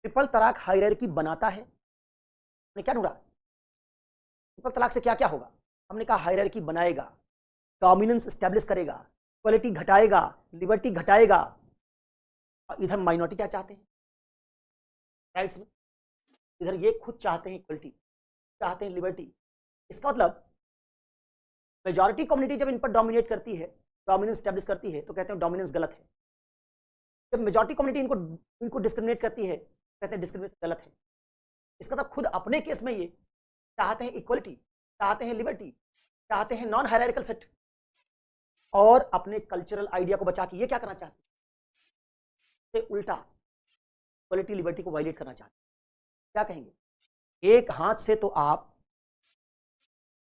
Triple तलाक hierarchy बनाता है? हमने क्या ढूंढा? ट्रिपल तलाक से क्या क्या होगा? हमने कहा हायरार्की बनाएगा, डोमिनेंस एस्टेब्लिश करेगा, इक्वालिटी घटाएगा, लिबर्टी घटाएगा। और इधर माइनॉरिटी क्या चाहते हैं? राइट्स में इधर ये खुद चाहते हैं इक्वलिटी, चाहते हैं लिबर्टी। इसका मतलब मेजॉरिटी कम्युनिटी जब इन पर डोमिनेट करती है, डोमिनेंस एस्टेब्लिश करती है, तो कहते हैं डोमिनेंस गलत है। जब मेजॉरिटी कम्युनिटी इनको डिस्क्रिमिनेट करती है, कहते हैं डिस्क्रिमिनेशन गलत है। इसका मतलब खुद अपने केस में ये चाहते हैं इक्वलिटी, चाहते हैं लिबर्टी, चाहते हैं नॉन हायरार्किकल सेट, और अपने कल्चरल आइडिया को बचा के ये क्या करना चाहते हैं? उल्टा इक्वलिटी लिबर्टी को वायलेट करना चाहते हैं। क्या कहेंगे? एक हाथ से तो आप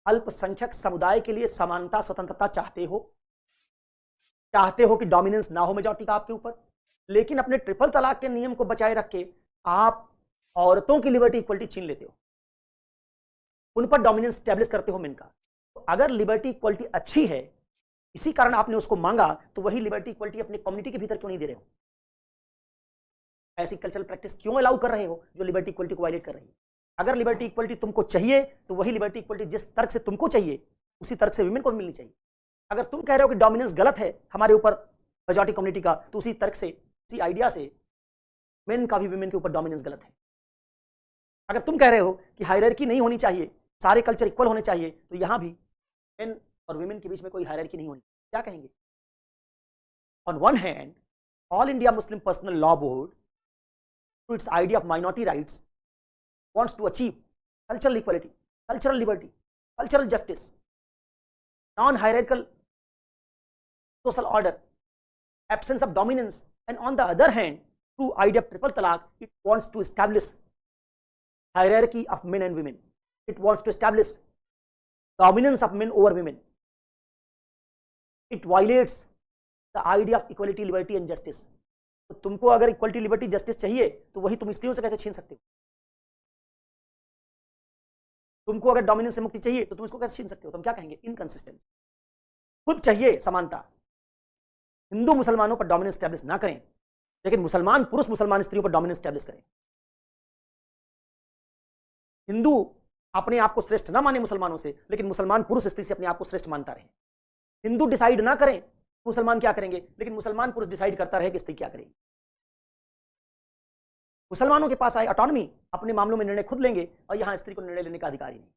अल्पसंख्यक समुदाय के लिए समानता स्वतंत्रता चाहते हो कि डोमिनेंस ना हो मेजॉरिटी का आपके ऊपर, लेकिन अपने ट्रिपल तलाक के नियम को बचाए रख के आप औरतों की लिबर्टी इक्वलिटी छीन लेते हो, उन पर डोमिनेंस स्टैब्लिश करते हो मेन का। तो अगर लिबर्टी इक्वलिटी अच्छी है, इसी कारण आपने उसको मांगा, तो वही लिबर्टी इक्वलिटी अपने कम्युनिटी के भीतर क्यों नहीं दे रहे हो? ऐसी कल्चरल प्रैक्टिस क्यों अलाउ कर रहे हो जो लिबर्टी इक्वलिटी को वायलेट कर रही है? अगर लिबर्टी इक्वलिटी तुमको चाहिए, तो वही लिबर्टी इक्वलिटी जिस तर्क से तुमको चाहिए, उसी तर्क से विमेन को भी मिलनी चाहिए। अगर तुम कह रहे हो कि डोमिनेंस गलत है हमारे ऊपर मेजॉरिटी कम्युनिटी का, तो उसी तर्क से, उसी आइडिया से मेन का भी विमेन के ऊपर डोमिनेंस गलत है। अगर तुम कह रहे हो कि हायरार्की नहीं होनी चाहिए, सारे कल्चर इक्वल होने चाहिए, तो यहां भी मेन और विमेन के बीच में कोई हायरार्की नहीं होनी। क्या कहेंगे? On one hand, all India Muslim personal law board through it's idea of minority rights wants to achieve cultural equality, cultural liberty, cultural justice, non-hierarchical social order, absence of dominance, and on the other hand, through idea of triple talaq, it wants to establish hierarchy of men and women. It wants to establish dominance of men over women. It violates the idea of equality, liberty and justice. तो तुमको अगर equality, liberty, justice चाहिए, तो वही तुम स्त्रियों से कैसे छीन सकते हो? तुमको अगर डोमिनेंस से मुक्ति चाहिए, तो तुम इसको कैसे छीन सकते हो? तुम क्या कहेंगे? इनकंसिस्टेंट। खुद चाहिए समानता, हिंदू मुसलमानों पर डोमिनेंस स्टैब्लिश ना करें, लेकिन मुसलमान पुरुष मुसलमान स्त्रियों पर डोमिनेंस स्टैब्लिश करें। हिंदू अपने आप को श्रेष्ठ ना माने मुसलमानों से, लेकिन मुसलमान पुरुष स्त्री से अपने आप को श्रेष्ठ मानता रहे। हिंदू डिसाइड ना करें मुसलमान क्या करेंगे, लेकिन मुसलमान पुरुष डिसाइड करता रहे कि स्त्री क्या करेगी। मुसलमानों के पास आए ऑटोनॉमी, अपने मामलों में निर्णय खुद लेंगे, और यहां स्त्री को निर्णय लेने का अधिकार ही नहीं।